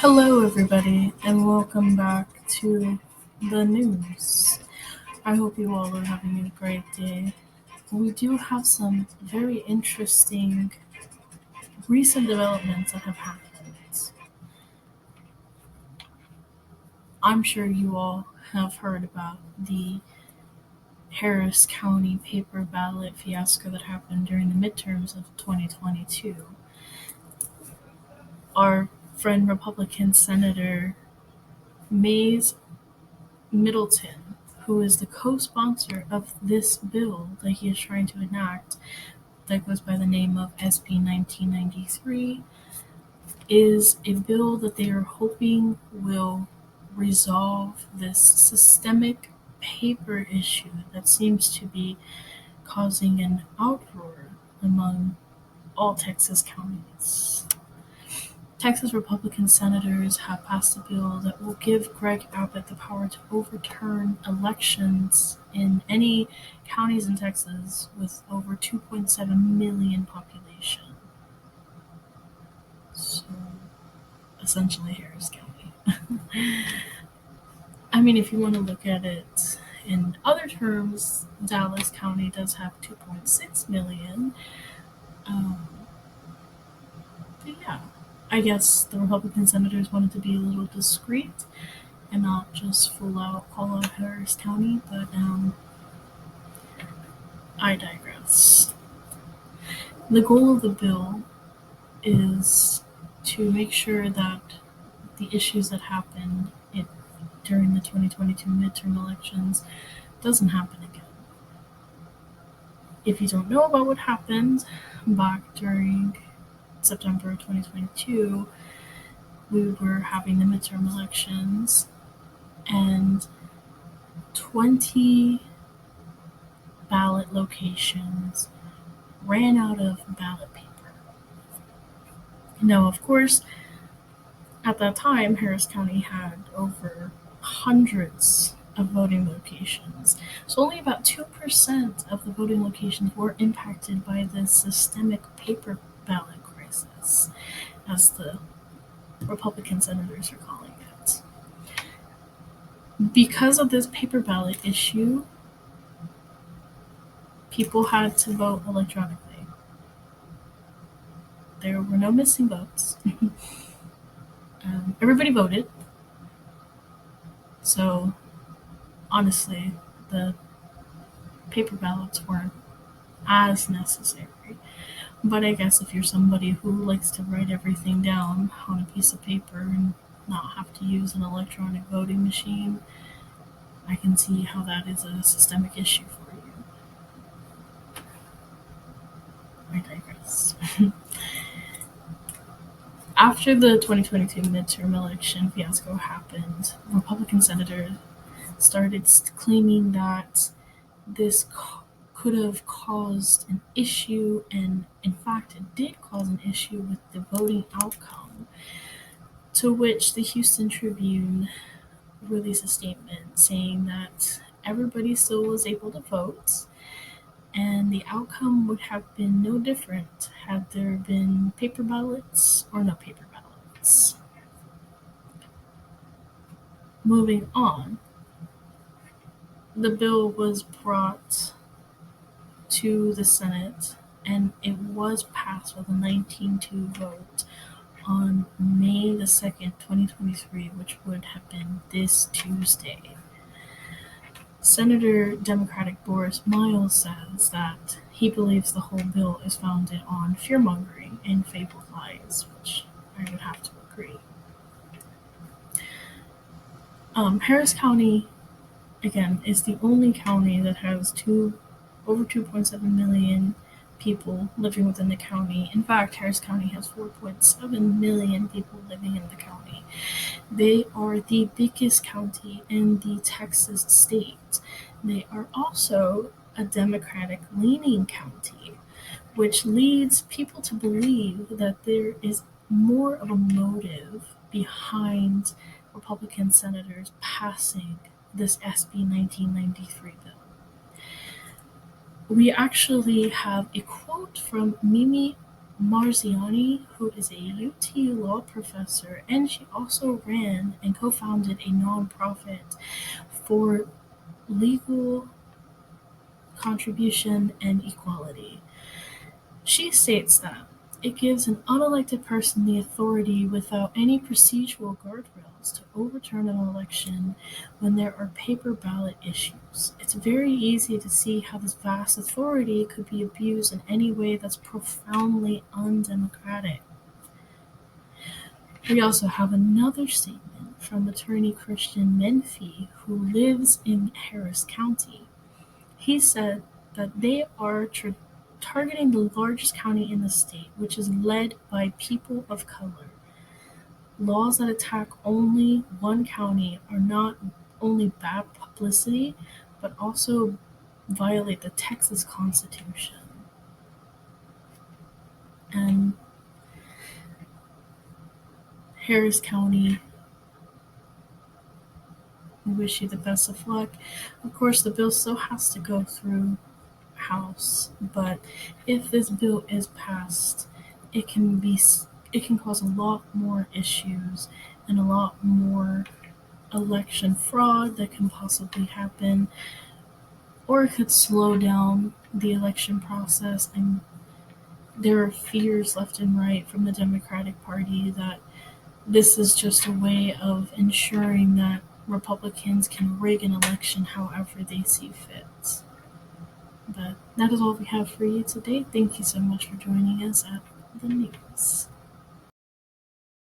Hello, everybody, and welcome back to the news. I hope you all are having a great day. We do have some very interesting recent developments that have happened. I'm sure you all have heard about the Harris County paper ballot fiasco that happened during the midterms of 2022. Our friend Republican Senator Mays Middleton, who is the co-sponsor of this bill that he is trying to enact that goes by the name of SB 1993, is a bill that they are hoping will resolve this systemic paper issue that seems to be causing an outroar among all Texas counties. Texas Republican senators have passed a bill that will give Greg Abbott the power to overturn elections in any counties in Texas with over 2.7 million population. So, essentially Harris County. I mean, if you want to look at it in other terms, Dallas County does have 2.6 million. But yeah, I guess the Republican senators wanted to be a little discreet and not just full out call out Harris County, but I digress. The goal of the bill is to make sure that the issues that happened during the 2022 midterm elections doesn't happen again. If you don't know about what happened back during September 2022, we were having the midterm elections and 20 ballot locations ran out of ballot paper. Now, of course, at that time, Harris County had over hundreds of voting locations. So only about 2% of the voting locations were impacted by this systemic paper ballot crisis, as the Republican senators are calling it. Because of this paper ballot issue, people had to vote electronically. There were no missing votes. Everybody voted. So, honestly, the paper ballots weren't as necessary. But I guess if you're somebody who likes to write everything down on a piece of paper and not have to use an electronic voting machine, I can see how that is a systemic issue for you. I digress. After the 2022 midterm election fiasco happened, Republican senators started claiming that this could have caused an issue, and in fact, it did cause an issue with the voting outcome. To which the Houston Tribune released a statement saying that everybody still was able to vote and the outcome would have been no different had there been paper ballots or no paper ballots. Moving on, the bill was brought to the Senate and it was passed with a 19-2 vote on May the 2nd, 2023, which would have been this Tuesday. Senator Democratic Boris Miles says that he believes the whole bill is founded on fear-mongering and fabled lies, which I would have to agree. Harris County, again, is the only county that has over 2.7 million people living within the county. In fact, Harris County has 4.7 million people living in the county. They are the biggest county in the Texas state. They are also a Democratic-leaning county, which leads people to believe that there is more of a motive behind Republican senators passing this SB 1993 bill. We actually have a quote from Mimi Marziani, who is a UT law professor, and she also ran and co-founded a nonprofit for legal contribution and equality. She states that it gives an unelected person the authority without any procedural guardrails to overturn an election when there are paper ballot issues. It's very easy to see how this vast authority could be abused in any way that's profoundly undemocratic. We also have another statement from attorney Christian Menfi, who lives in Harris County. He said that they are targeting the largest county in the state, which is led by people of color. Laws that attack only one county are not only bad publicity, but also violate the Texas Constitution. And Harris County, we wish you the best of luck. Of course, the bill still has to go through House, but if this bill is passed, it can be it can cause a lot more issues and a lot more election fraud that can possibly happen, or it could slow down the election process. And there are fears left and right from the Democratic Party that this is just a way of ensuring that Republicans can rig an election however they see fit. But that is all we have for you today. Thank you so much for joining us at the news.